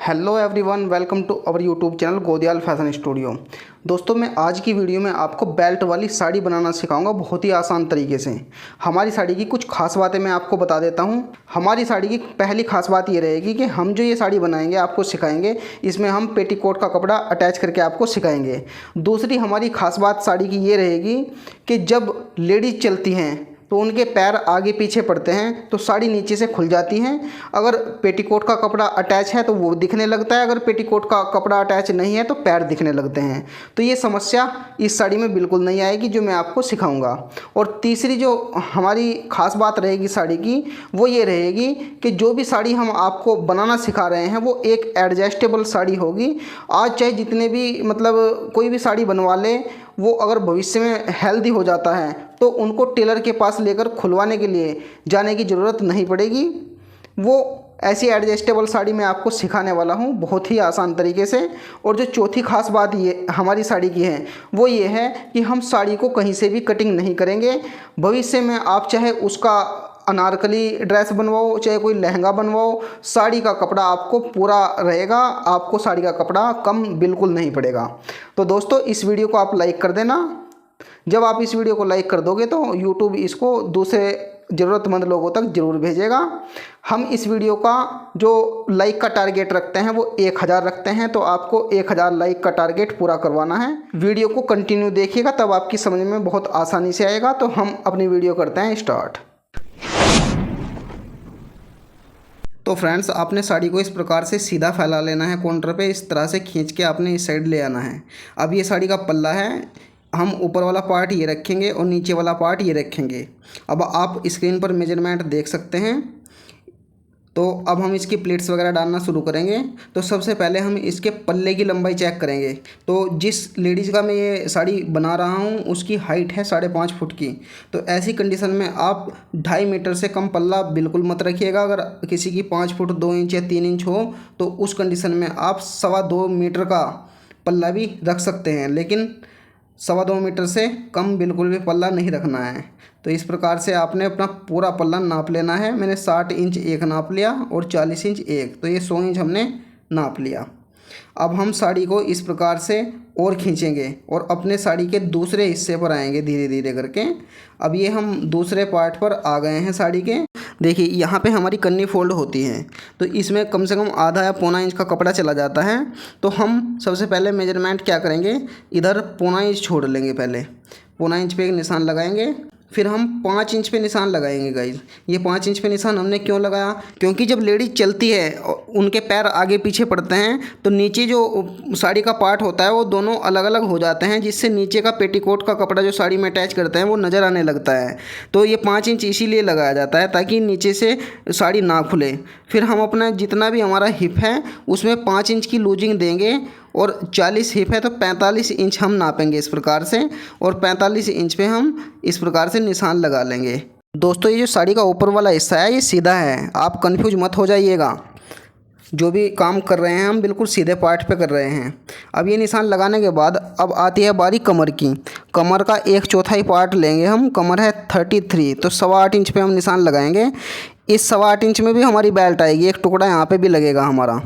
Hello everyone, welcome to our YouTube channel Godyal fashion studio. दोस्तों, मैं आज की वीडियो में आपको बेल्ट वाली साड़ी बनाना सिखाऊंगा बहुत ही आसान तरीके से। हमारी साड़ी की कुछ खास बातें मैं आपको बता देता हूं। हमारी साड़ी की पहली खास बात ये रहेगी कि हम जो ये साड़ी बनाएंगे, आपको सिखाएंगे, इसमें हम पेटीकोट का कपड़ा अटैच करके आपको सिखाएंगे। दूसरी हमारी खास बात साड़ी की ये रहेगी कि जब लेडीज़ चलती हैं तो उनके पैर आगे पीछे पड़ते हैं तो साड़ी नीचे से खुल जाती हैं। अगर पेटीकोट का कपड़ा अटैच है तो वो दिखने लगता है, अगर पेटीकोट का कपड़ा अटैच नहीं है तो पैर दिखने लगते हैं। तो ये समस्या इस साड़ी में बिल्कुल नहीं आएगी जो मैं आपको सिखाऊंगा। और तीसरी जो हमारी ख़ास बात रहेगी साड़ी की, वो ये रहेगी कि जो भी साड़ी हम आपको बनाना सिखा रहे हैं वो एक एडजस्टेबल साड़ी होगी। आज चाहे जितने भी कोई भी साड़ी बनवा ले, वो अगर भविष्य में हेल्दी हो जाता है तो उनको टेलर के पास लेकर खुलवाने के लिए जाने की ज़रूरत नहीं पड़ेगी। वो ऐसी एडजस्टेबल साड़ी मैं आपको सिखाने वाला हूँ बहुत ही आसान तरीके से। और जो चौथी खास बात ये हमारी साड़ी की है वो ये है कि हम साड़ी को कहीं से भी कटिंग नहीं करेंगे। भविष्य में आप चाहे उसका अनारकली ड्रेस बनवाओ, चाहे कोई लहंगा बनवाओ, साड़ी का कपड़ा आपको पूरा रहेगा। आपको साड़ी का कपड़ा कम बिल्कुल नहीं पड़ेगा। तो दोस्तों, इस वीडियो को आप लाइक कर देना। जब आप इस वीडियो को लाइक कर दोगे तो YouTube इसको दूसरे ज़रूरतमंद लोगों तक ज़रूर भेजेगा। हम इस वीडियो का जो लाइक का टारगेट रखते हैं वो 1000 रखते हैं, तो आपको 1000 लाइक का टारगेट पूरा करवाना है। वीडियो को कंटिन्यू देखिएगा, तब आपकी समझ में बहुत आसानी से आएगा। तो हम अपनी वीडियो करते हैं स्टार्ट। तो फ्रेंड्स, आपने साड़ी को इस प्रकार से सीधा फैला लेना है कॉर्नर पे, इस तरह से खींच के आपने इस साइड ले आना है। अब ये साड़ी का पल्ला है, हम ऊपर वाला पार्ट ये रखेंगे और नीचे वाला पार्ट ये रखेंगे। अब आप स्क्रीन पर मेजरमेंट देख सकते हैं। तो अब हम इसकी प्लेट्स वगैरह डालना शुरू करेंगे। तो सबसे पहले हम इसके पल्ले की लंबाई चेक करेंगे। तो जिस लेडीज़ का मैं ये साड़ी बना रहा हूँ उसकी हाइट है 5.5 फुट की। तो ऐसी कंडीशन में आप 2.5 मीटर से कम पल्ला बिल्कुल मत रखिएगा। अगर किसी की 5 फुट 2 इंच या 3 इंच हो तो उस कंडीशन में आप 2.25 मीटर का पल्ला भी रख सकते हैं, लेकिन 2.25 मीटर से कम बिल्कुल भी पल्ला नहीं रखना है। तो इस प्रकार से आपने अपना पूरा पल्ला नाप लेना है। मैंने 60 इंच एक नाप लिया और 40 इंच एक, तो ये 100 इंच हमने नाप लिया। अब हम साड़ी को इस प्रकार से और खींचेंगे और अपने साड़ी के दूसरे हिस्से पर आएंगे धीरे धीरे करके। अब ये हम दूसरे पार्ट पर आ गए हैं साड़ी के। देखिए, यहाँ पे हमारी कन्नी फोल्ड होती है, तो इसमें कम से कम आधा या पौना इंच का कपड़ा चला जाता है। तो हम सबसे पहले मेजरमेंट क्या करेंगे, इधर पौना इंच छोड़ लेंगे। पहले पौना इंच पे एक निशान लगाएंगे, फिर हम 5 इंच पे निशान लगाएंगे। गाइज, ये 5 इंच पे निशान हमने क्यों लगाया, क्योंकि जब लेडीज चलती है उनके पैर आगे पीछे पड़ते हैं तो नीचे जो साड़ी का पार्ट होता है वो दोनों अलग अलग हो जाते हैं, जिससे नीचे का पेटीकोट का कपड़ा जो साड़ी में अटैच करते हैं वो नज़र आने लगता है। तो ये 5 इंच इसीलिए लगाया जाता है ताकि नीचे से साड़ी ना खुले। फिर हम अपना जितना भी हमारा हिप है उसमें 5 इंच की लूजिंग देंगे और 40 हिप है तो 45 इंच हम नापेंगे इस प्रकार से, और 45 इंच पे हम इस प्रकार से निशान लगा लेंगे। दोस्तों, ये जो साड़ी का ऊपर वाला हिस्सा है ये सीधा है, आप कंफ्यूज मत हो जाइएगा। जो भी काम कर रहे हैं हम बिल्कुल सीधे पार्ट पे कर रहे हैं। अब ये निशान लगाने के बाद अब आती है बारी कमर की। कमर का 1/4 पार्ट लेंगे हम। कमर है 33, तो 8.25 इंच पे हम निशान लगाएंगे। इस 8.25 इंच में भी हमारी बेल्ट आएगी, एक टुकड़ा यहाँ पे भी लगेगा हमारा।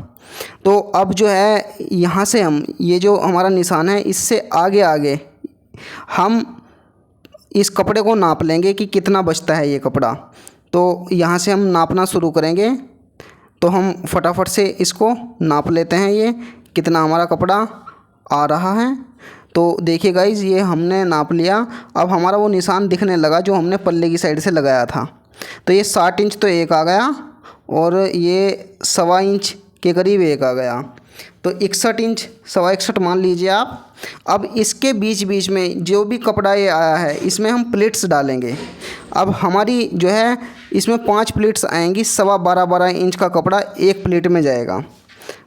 तो अब जो है यहाँ से हम ये जो हमारा निशान है इससे आगे आगे हम इस कपड़े को नाप लेंगे कि कितना बचता है ये कपड़ा। तो यहाँ से हम नापना शुरू करेंगे। तो हम फटाफट से इसको नाप लेते हैं, ये कितना हमारा कपड़ा आ रहा है। तो देखिए गाइज, ये हमने नाप लिया। अब हमारा वो निशान दिखने लगा जो हमने पल्ले की साइड से लगाया था। तो ये 60 इंच तो एक आ गया और ये 1.25 इंच के करीब एक आ गया, तो 61 इंच 61.25 मान लीजिए आप। अब इसके बीच बीच में जो भी कपड़ा ये आया है इसमें हम प्लेट्स डालेंगे। अब हमारी जो है इसमें 5 प्लेट्स आएंगी। 12.25 इंच का कपड़ा एक प्लेट में जाएगा।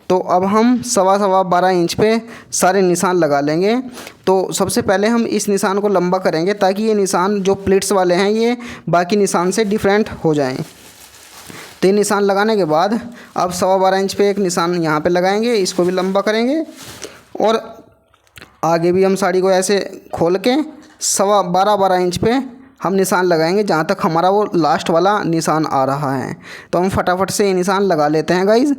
तो अब हम 12.25 इंच पे सारे निशान लगा लेंगे। तो सबसे पहले हम इस निशान को लंबा करेंगे ताकि ये निशान जो प्लेट्स वाले हैं ये बाकी निशान से डिफरेंट हो जाएं। तो ये निशान लगाने के बाद अब 12.25 इंच पे एक निशान यहाँ पे लगाएंगे, इसको भी लंबा करेंगे और आगे भी हम साड़ी को ऐसे खोल के 12.25 इंच पे हम निशान लगाएंगे जहाँ तक हमारा वो लास्ट वाला निशान आ रहा है। तो हम फटाफट से ये निशान लगा लेते हैं गाइज़।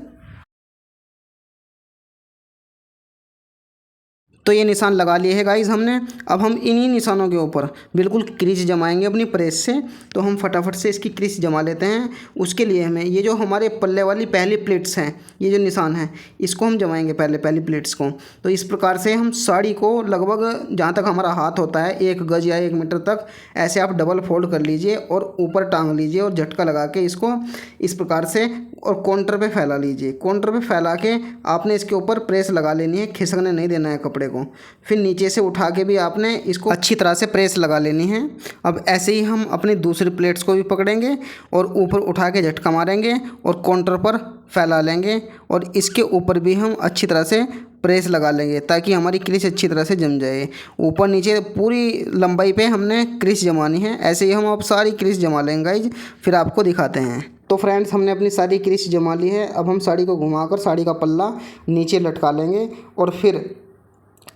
तो ये निशान लगा लिए है गाइज़ हमने। अब हम इन्हीं निशानों के ऊपर बिल्कुल क्रीज जमाएंगे अपनी प्रेस से। तो हम फटाफट से इसकी क्रीज जमा लेते हैं। उसके लिए हमें ये जो हमारे पल्ले वाली पहली प्लेट्स हैं, ये जो निशान है, इसको हम जमाएंगे पहले पहली प्लेट्स को। तो इस प्रकार से हम साड़ी को लगभग जहाँ तक हमारा हाथ होता है 1 गज या 1 मीटर तक ऐसे आप डबल फोल्ड कर लीजिए और ऊपर टांग लीजिए और झटका लगा के इसको इस प्रकार से और काउंटर पे फैला लीजिए। काउंटर पे फैला के आपने इसके ऊपर प्रेस लगा लेनी है, खिसकने नहीं देना है कपड़े को। फिर नीचे से उठा के भी आपने इसको अच्छी तरह से प्रेस लगा लेनी है। अब ऐसे ही हम अपनी दूसरी प्लेट्स को भी पकड़ेंगे और ऊपर उठा के झटका मारेंगे और काउंटर पर फैला लेंगे और इसके ऊपर भी हम अच्छी तरह से प्रेस लगा लेंगे ताकि हमारी क्रीज अच्छी तरह से जम जाए। ऊपर नीचे पूरी लंबाई पे हमने क्रीज जमानी है। ऐसे ही हम अब सारी क्रीज जमा लेंगे गाइज, फिर आपको दिखाते हैं। तो फ्रेंड्स, हमने अपनी सारी क्रीज जमा ली है। अब हम साड़ी को घुमाकर साड़ी का पल्ला नीचे लटका लेंगे और फिर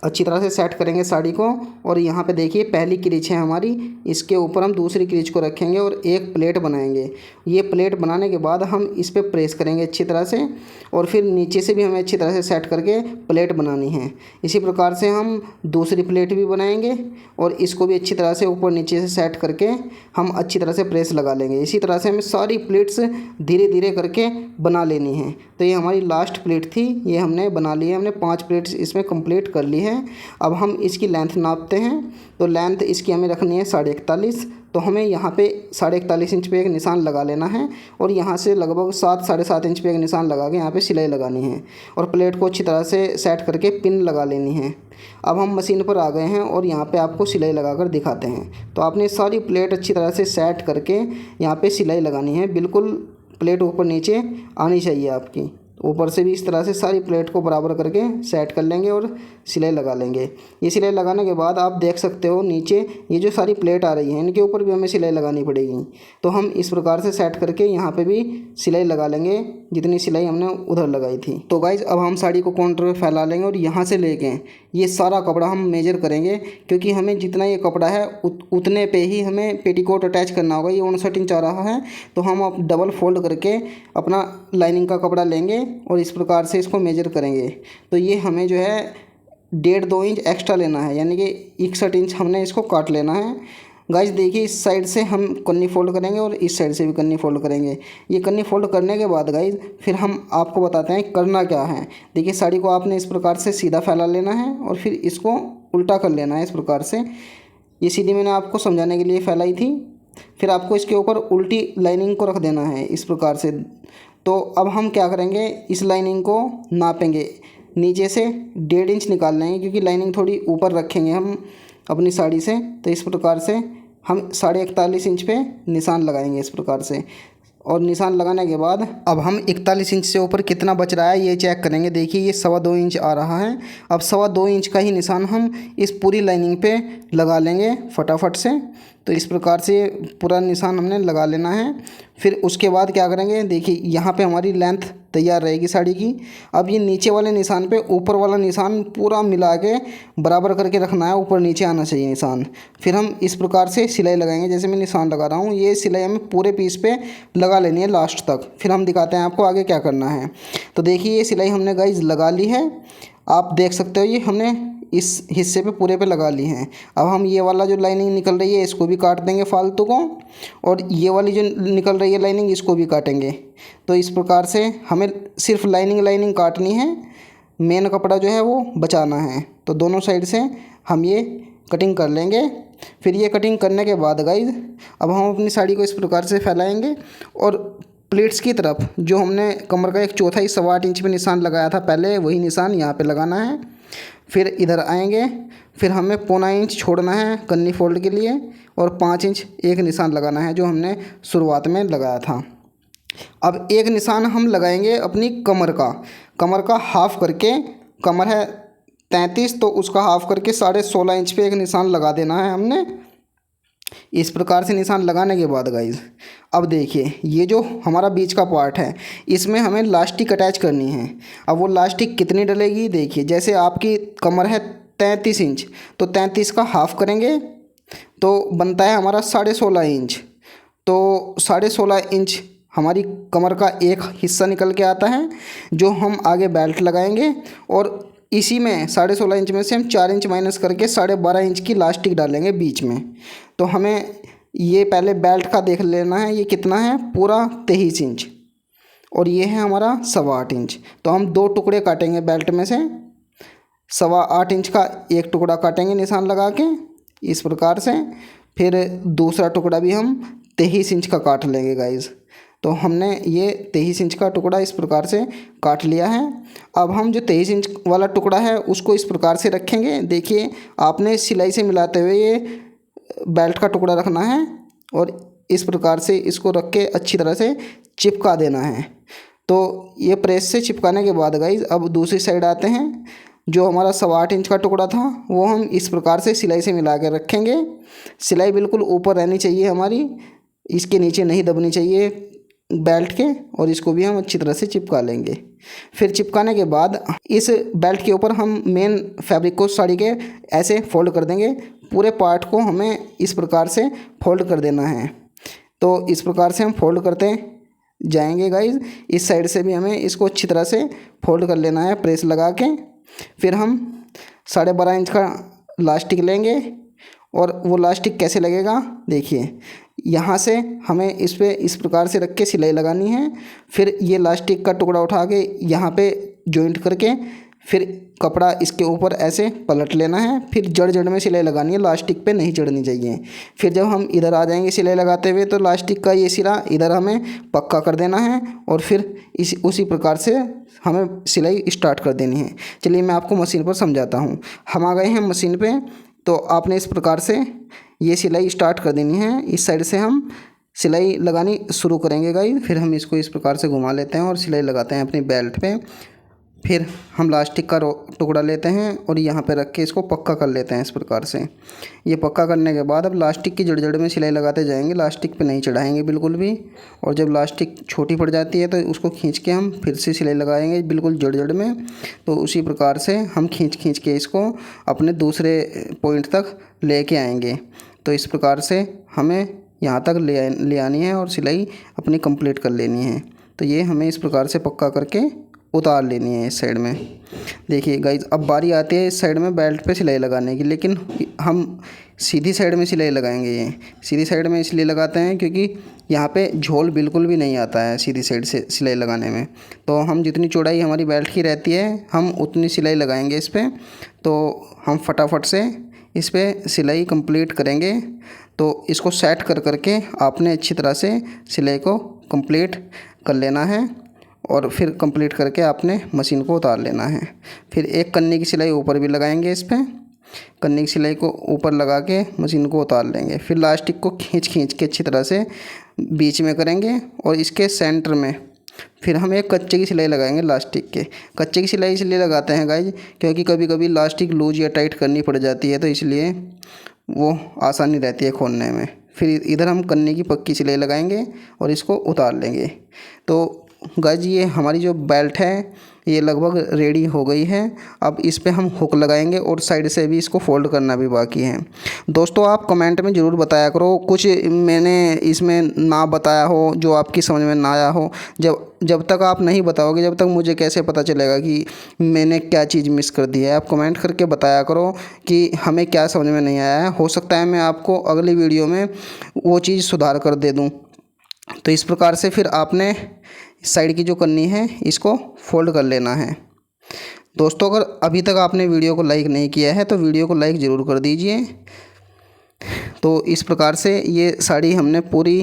अच्छी तरह से सेट करेंगे साड़ी को। और यहाँ पे देखिए पहली क्रीज है हमारी, इसके ऊपर हम दूसरी क्रीज को रखेंगे और एक प्लेट बनाएंगे। ये प्लेट बनाने के बाद हम इस पर प्रेस करेंगे अच्छी तरह से और फिर नीचे से भी हमें अच्छी तरह से सेट करके प्लेट बनानी है। इसी प्रकार से हम दूसरी प्लेट भी बनाएंगे और इसको भी अच्छी तरह से ऊपर नीचे से सेट करके हम अच्छी तरह से प्रेस लगा लेंगे। इसी तरह से हमें सारी प्लेट्स धीरे धीरे करके बना लेनी है। तो ये हमारी लास्ट प्लेट थी, ये हमने बना ली है। हमने 5 प्लेट्स इसमें कंप्लीट कर ली है। अब हम इसकी लेंथ नापते हैं। तो लेंथ इसकी हमें रखनी है 41.5। तो हमें यहाँ पे 41.5 इंच पे एक निशान लगा लेना है और यहाँ से लगभग 7-7.5 इंच पे एक निशान लगा के यहाँ पे सिलाई लगानी है और प्लेट को अच्छी तरह से सेट करके पिन लगा लेनी है। अब हम मशीन पर आ गए हैं और यहाँ पे आपको सिलाई लगाकर दिखाते हैं। तो आपने सारी प्लेट अच्छी तरह से सेट करके यहाँ पे सिलाई लगानी है। बिल्कुल प्लेट ऊपर नीचे आनी चाहिए आपकी। ऊपर से भी इस तरह से सारी प्लेट को बराबर करके सेट कर लेंगे और सिलाई लगा लेंगे। ये सिलाई लगाने के बाद आप देख सकते हो नीचे ये जो सारी प्लेट आ रही है इनके ऊपर भी हमें सिलाई लगानी पड़ेगी। तो हम इस प्रकार से सेट करके यहाँ पे भी सिलाई लगा लेंगे जितनी सिलाई हमने उधर लगाई थी। तो गाइज, अब हम साड़ी को काउंटर पे फैला लेंगे और यहाँ से लेके ये सारा कपड़ा हम मेजर करेंगे क्योंकि हमें जितना ये कपड़ा है उतने पे ही हमें पेटीकोट अटैच करना होगा। ये 59 इंच आ रहा है तो हम अब डबल फोल्ड करके अपना लाइनिंग का कपड़ा लेंगे और इस प्रकार से इसको मेजर करेंगे। तो ये हमें जो है 1.5-2 इंच एक्स्ट्रा लेना है, यानी कि 61 इंच हमने इसको काट लेना है। गाइस देखिए, इस साइड से हम कन्नी फोल्ड करेंगे और इस साइड से भी कन्नी फोल्ड करेंगे। ये कन्नी फोल्ड करने के बाद गाइस फिर हम आपको बताते हैं करना क्या है। देखिए, साड़ी को आपने इस प्रकार से सीधा फैला लेना है और फिर इसको उल्टा कर लेना है इस प्रकार से। ये सीधी मैंने आपको समझाने के लिए फैलाई थी। फिर आपको इसके ऊपर उल्टी लाइनिंग को रख देना है इस प्रकार से। तो अब हम क्या करेंगे, इस लाइनिंग को नापेंगे, नीचे से 1.5 इंच निकाल लेंगे क्योंकि लाइनिंग थोड़ी ऊपर रखेंगे हम अपनी साड़ी से। तो इस प्रकार से हम 41.5 इंच पे निशान लगाएंगे इस प्रकार से। और निशान लगाने के बाद अब हम 41 इंच से ऊपर कितना बच रहा है ये चेक करेंगे। देखिए, ये 2.25 इंच आ रहा है। अब 2.25 इंच का ही निशान हम इस पूरी लाइनिंग पे लगा लेंगे फटाफट से। तो इस प्रकार से पूरा निशान हमने लगा लेना है। फिर उसके बाद क्या करेंगे, देखिए यहाँ पे हमारी लेंथ तैयार रहेगी साड़ी की। अब ये नीचे वाले निशान पे ऊपर वाला निशान पूरा मिला के बराबर करके रखना है, ऊपर नीचे आना चाहिए निशान। फिर हम इस प्रकार से सिलाई लगाएंगे, जैसे मैं निशान लगा रहा हूँ ये सिलाई हमें पूरे पीस पे लगा लेनी है लास्ट तक। फिर हम दिखाते हैं आपको आगे क्या करना है। तो देखिए, ये सिलाई हमने गाइज लगा ली है। आप देख सकते हो ये हमने इस हिस्से पे पूरे पे लगा ली हैं। अब हम ये वाला जो लाइनिंग निकल रही है इसको भी काट देंगे फालतू को, और ये वाली जो निकल रही है लाइनिंग इसको भी काटेंगे। तो इस प्रकार से हमें सिर्फ लाइनिंग काटनी है, मेन कपड़ा जो है वो बचाना है। तो दोनों साइड से हम ये कटिंग कर लेंगे। फिर ये कटिंग करने के बाद गाइज अब हम अपनी साड़ी को इस प्रकार से फैलाएँगे और प्लेट्स की तरफ जो हमने कमर का 1/4 8 इंच पे निशान लगाया था पहले, वही निशान यहाँ पे लगाना है। फिर इधर आएंगे, फिर हमें 1.25 इंच छोड़ना है कन्नी फोल्ड के लिए और 5 इंच एक निशान लगाना है जो हमने शुरुआत में लगाया था। अब एक निशान हम लगाएंगे अपनी कमर का हाफ करके, कमर है 33 तो उसका हाफ करके 16.5 इंच पे एक निशान लगा देना है हमने। इस प्रकार से निशान लगाने के बाद गाइज अब देखिए, ये जो हमारा बीच का पार्ट है इसमें हमें लास्टिक अटैच करनी है। अब वो लास्टिक कितनी डलेगी, देखिए जैसे आपकी कमर है 33 इंच तो 33 का हाफ करेंगे तो बनता है हमारा 16.5 इंच। तो 16.5 इंच हमारी कमर का एक हिस्सा निकल के आता है जो हम आगे बेल्ट लगाएंगे और इसी में 16.5 इंच में से हम 4 इंच माइनस करके 12.5 इंच की लास्टिक डालेंगे बीच में। तो हमें ये पहले बेल्ट का देख लेना है, ये कितना है, पूरा 23 इंच, और ये है हमारा 8.25 इंच। तो हम 2 टुकड़े काटेंगे बेल्ट में से, 8.25 इंच का एक टुकड़ा काटेंगे निशान लगा के इस प्रकार से। फिर दूसरा टुकड़ा भी हम 23 इंच का काट लेंगे गाइज़। तो हमने ये 23 इंच का टुकड़ा इस प्रकार से काट लिया है। अब हम जो 23 इंच वाला टुकड़ा है उसको इस प्रकार से रखेंगे। देखिए, आपने सिलाई से मिलाते हुए ये बेल्ट का टुकड़ा रखना है और इस प्रकार से इसको रख के अच्छी तरह से चिपका देना है। तो ये प्रेस से चिपकाने के बाद गाइज अब दूसरी साइड आते हैं। जो हमारा 8.25 इंच का टुकड़ा था वो हम इस प्रकार से सिलाई से मिला के रखेंगे। सिलाई बिल्कुल ऊपर रहनी चाहिए हमारी, इसके नीचे नहीं दबनी चाहिए बेल्ट के, और इसको भी हम अच्छी तरह से चिपका लेंगे। फिर चिपकाने के बाद इस बेल्ट के ऊपर हम मेन फैब्रिक को साड़ी के ऐसे फोल्ड कर देंगे। पूरे पार्ट को हमें इस प्रकार से फोल्ड कर देना है। तो इस प्रकार से हम फोल्ड करते जाएंगे गाइज। इस साइड से भी हमें इसको अच्छी तरह से फोल्ड कर लेना है प्रेस लगा के। फिर हम 12.5 इंच का लास्टिक लेंगे, और वो लास्टिक कैसे लगेगा देखिए, यहाँ से हमें इस पे इस प्रकार से रख के सिलाई लगानी है। फिर ये लास्टिक का टुकड़ा उठा के यहाँ पे जॉइंट करके फिर कपड़ा इसके ऊपर ऐसे पलट लेना है। फिर जड़ जड़ में सिलाई लगानी है, लास्टिक पे नहीं चढ़नी चाहिए। फिर जब हम इधर आ जाएंगे सिलाई लगाते हुए तो लास्टिक का ये सिरा इधर हमें पक्का कर देना है, और फिर उसी प्रकार से हमें सिलाई स्टार्ट कर देनी है। चलिए मैं आपको मशीन पर समझाता हूँ। हम आ गए हैं मशीन पे। तो आपने इस प्रकार से ये सिलाई स्टार्ट कर देनी है। इस साइड से हम सिलाई लगानी शुरू करेंगे गाइस। फिर हम इसको इस प्रकार से घुमा लेते हैं और सिलाई लगाते हैं अपनी बेल्ट पे। फिर हम लास्टिक का टुकड़ा लेते हैं और यहाँ पे रख के इसको पक्का कर लेते हैं इस प्रकार से। ये पक्का करने के बाद अब लास्टिक की जड़ जड़ में सिलाई लगाते जाएंगे, लास्टिक पे नहीं चढ़ाएंगे बिल्कुल भी। और जब लास्टिक छोटी पड़ जाती है तो उसको खींच के हम फिर से सिलाई लगाएंगे बिल्कुल जड़ जड़ में। तो उसी प्रकार से हम खींच के इसको अपने दूसरे पॉइंट तक लेके आएंगे। तो इस प्रकार से हमें यहाँ तक ले आनी है और सिलाई अपनी कंप्लीट कर लेनी है। तो ये हमें इस प्रकार से पक्का करके उतार लेनी है इस साइड में। देखिए गाइज, अब बारी आती है इस साइड में बेल्ट पे सिलाई लगाने की, लेकिन हम सीधी साइड में सिलाई लगाएंगे। ये सीधी साइड में इसलिए लगाते हैं क्योंकि यहाँ पे झोल बिल्कुल भी नहीं आता है सीधी साइड से सिलाई लगाने में। तो हम जितनी चौड़ाई हमारी बेल्ट की रहती है हम उतनी सिलाई लगाएंगे इस पर। तो हम फटाफट से इस पर सिलाई कंप्लीट करेंगे। तो इसको सेट कर करके आपने अच्छी तरह से सिलाई को कंप्लीट कर लेना है, और फिर कंप्लीट करके आपने मशीन को उतार लेना है। फिर एक कन्नी की सिलाई ऊपर भी लगाएंगे इस पर। कन्नी की सिलाई को ऊपर लगा के मशीन को उतार लेंगे। फिर लास्टिक को खींच के अच्छी तरह से बीच में करेंगे, और इसके सेंटर में फिर हम एक कच्चे की सिलाई लगाएंगे लास्टिक के। कच्चे की सिलाई इसलिए लगाते हैं गाइज क्योंकि कभी कभी लास्टिक लूज या टाइट करनी पड़ जाती है, तो इसलिए वो आसानी रहती है खोलने में। फिर इधर हम कन्नी की पक्की सिलाई लगाएंगे और इसको उतार लेंगे। तो गाइज ये हमारी जो बेल्ट है ये लगभग रेडी हो गई है। अब इस पे हम हुक लगाएंगे और साइड से भी इसको फोल्ड करना भी बाकी है। दोस्तों आप कमेंट में ज़रूर बताया करो कुछ मैंने इसमें ना बताया हो जो आपकी समझ में ना आया हो। जब तक आप नहीं बताओगे जब तक मुझे कैसे पता चलेगा कि मैंने क्या चीज़ मिस कर दी है। आप कमेंट करके बताया करो कि हमें क्या समझ में नहीं आया है। हो सकता है मैं आपको अगली वीडियो में वो चीज़ सुधार कर दे दूँ। तो इस प्रकार से फिर आपने साइड की जो कन्नी है इसको फोल्ड कर लेना है। दोस्तों अगर अभी तक आपने वीडियो को लाइक नहीं किया है तो वीडियो को लाइक ज़रूर कर दीजिए। तो इस प्रकार से ये साड़ी हमने पूरी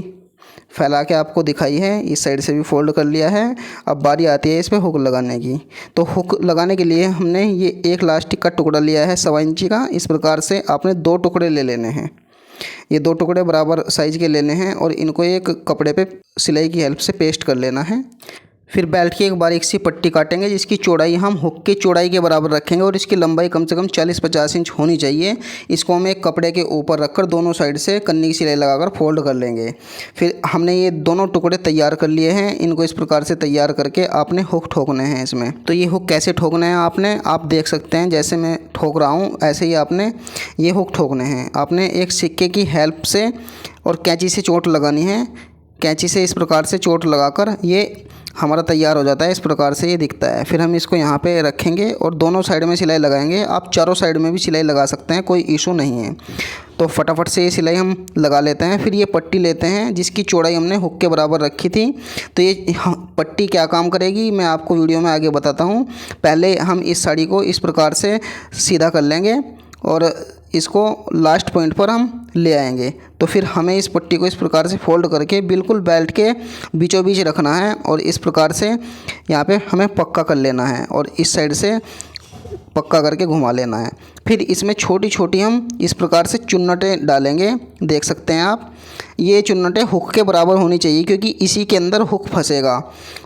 फैला के आपको दिखाई है। इस साइड से भी फोल्ड कर लिया है। अब बारी आती है इस पर हुक लगाने की। तो हुक लगाने के लिए हमने ये एक लास्टिक का टुकड़ा लिया है 1.25 इंची का। इस प्रकार से आपने 2 टुकड़े ले लेने हैं। ये 2 टुकड़े बराबर साइज़ के लेने हैं और इनको एक कपड़े पे सिलाई की हेल्प से पेस्ट कर लेना है। फिर बेल्ट की एक बारीक सी पट्टी काटेंगे जिसकी चौड़ाई हम हुक की चौड़ाई के बराबर रखेंगे और इसकी लंबाई कम से कम 40-50 इंच होनी चाहिए। इसको हम एक कपड़े के ऊपर रखकर दोनों साइड से कन्नी की सिलाई लगाकर फोल्ड कर लेंगे। फिर हमने ये दोनों टुकड़े तैयार कर लिए हैं। इनको इस प्रकार से तैयार करके आपने हुक ठोकने हैं इसमें। तो ये हुक कैसे ठोकने हैं आपने आप देख सकते हैं, जैसे मैं ठोक रहा हूँ ऐसे ही आपने ये हुक ठोकने हैं। आपने एक सिक्के की हेल्प से और कैंची से चोट लगानी है। कैंची से इस प्रकार से चोट लगाकर ये हमारा तैयार हो जाता है। इस प्रकार से ये दिखता है। फिर हम इसको यहाँ पे रखेंगे और दोनों साइड में सिलाई लगाएंगे। आप चारों साइड में भी सिलाई लगा सकते हैं, कोई इशू नहीं है। तो फटाफट से ये सिलाई हम लगा लेते हैं। फिर ये पट्टी लेते हैं जिसकी चौड़ाई हमने हुक के बराबर रखी थी। तो ये पट्टी क्या काम करेगी मैं आपको वीडियो में आगे बताता हूँ। पहले हम इस साड़ी को इस प्रकार से सीधा कर लेंगे और इसको लास्ट पॉइंट पर हम ले आएंगे। तो फिर हमें इस पट्टी को इस प्रकार से फोल्ड करके बिल्कुल बेल्ट के बीचों बीच रखना है और इस प्रकार से यहाँ पे हमें पक्का कर लेना है और इस साइड से पक्का करके घुमा लेना है। फिर इसमें छोटी छोटी हम इस प्रकार से चुन्नटें डालेंगे। देख सकते हैं आप, ये चुन्नटें हुक के बराबर होनी चाहिए क्योंकि इसी के अंदर हुक फंसेगा।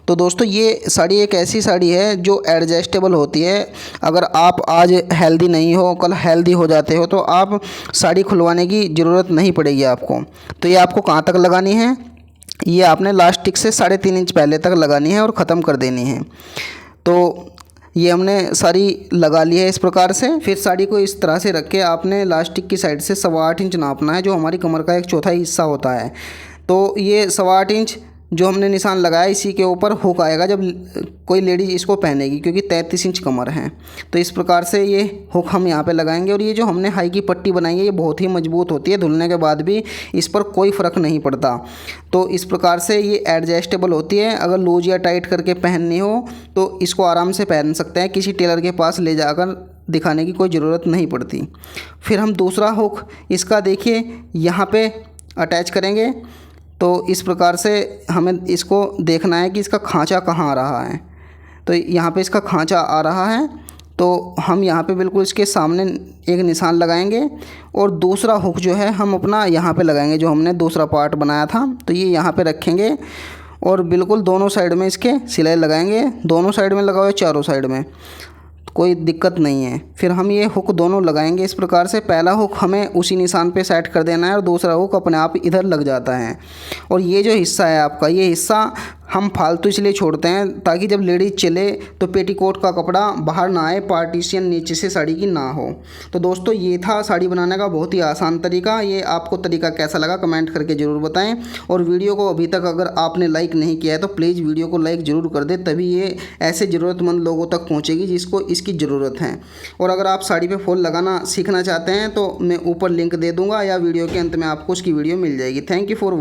तो दोस्तों ये साड़ी एक ऐसी साड़ी है जो एडजस्टेबल होती है। अगर आप आज हेल्दी नहीं हो, कल हेल्दी हो जाते हो तो आप साड़ी खुलवाने की ज़रूरत नहीं पड़ेगी आपको। तो ये आपको कहाँ तक लगानी है, ये आपने लास्टिक से 3.5 इंच पहले तक लगानी है और ख़त्म कर देनी है। तो ये हमने साड़ी लगा ली है इस प्रकार से। फिर साड़ी को इस तरह से रख के आपने लास्टिक की साइड से 8.25 इंच नापना है, जो हमारी कमर का 1/4 हिस्सा होता है। तो ये 8.25 इंच जो हमने निशान लगाया इसी के ऊपर हुक आएगा जब कोई लेडीज इसको पहनेगी, क्योंकि 33 इंच कमर है। तो इस प्रकार से ये हुक हम यहाँ पे लगाएंगे। और ये जो हमने हाई की पट्टी बनाई है ये बहुत ही मजबूत होती है, धुलने के बाद भी इस पर कोई फ़र्क नहीं पड़ता। तो इस प्रकार से ये एडजस्टेबल होती है। अगर लूज या टाइट करके पहननी हो तो इसको आराम से पहन सकते हैं, किसी टेलर के पास ले जाकर दिखाने की कोई ज़रूरत नहीं पड़ती। फिर हम दूसरा हुक इसका देखिए यहाँ पे अटैच करेंगे। तो इस प्रकार से हमें इसको देखना है कि इसका खांचा कहाँ आ रहा है। तो यहाँ पे इसका खांचा आ रहा है, तो हम यहाँ पे बिल्कुल इसके सामने एक निशान लगाएंगे और दूसरा हुक जो है हम अपना यहाँ पे लगाएंगे, जो हमने दूसरा पार्ट बनाया था। तो ये यहाँ पे रखेंगे और बिल्कुल दोनों साइड में इसके सिलाई लगाएंगे। दोनों साइड में लगाओ, चारों साइड में, कोई दिक्कत नहीं है। फिर हम ये हुक दोनों लगाएंगे इस प्रकार से। पहला हुक हमें उसी निशान पे सेट कर देना है और दूसरा हुक अपने आप इधर लग जाता है। और ये जो हिस्सा है आपका, ये हिस्सा हम फालतू इसलिए छोड़ते हैं ताकि जब लेडीज चले तो पेटीकोट का कपड़ा बाहर ना आए, पार्टीशन नीचे से साड़ी की ना हो। तो दोस्तों ये था साड़ी बनाने का बहुत ही आसान तरीका। ये आपको तरीका कैसा लगा कमेंट करके ज़रूर बताएं। और वीडियो को अभी तक अगर आपने लाइक नहीं किया है तो प्लीज़ वीडियो को लाइक ज़रूर कर दें, तभी ये ऐसे ज़रूरतमंद लोगों तक पहुँचेगी जिसको इसकी ज़रूरत है। और अगर आप साड़ी पर फॉल लगाना सीखना चाहते हैं तो मैं ऊपर लिंक दे दूँगा या वीडियो के अंत में आपको उसकी वीडियो मिल जाएगी। Thank you for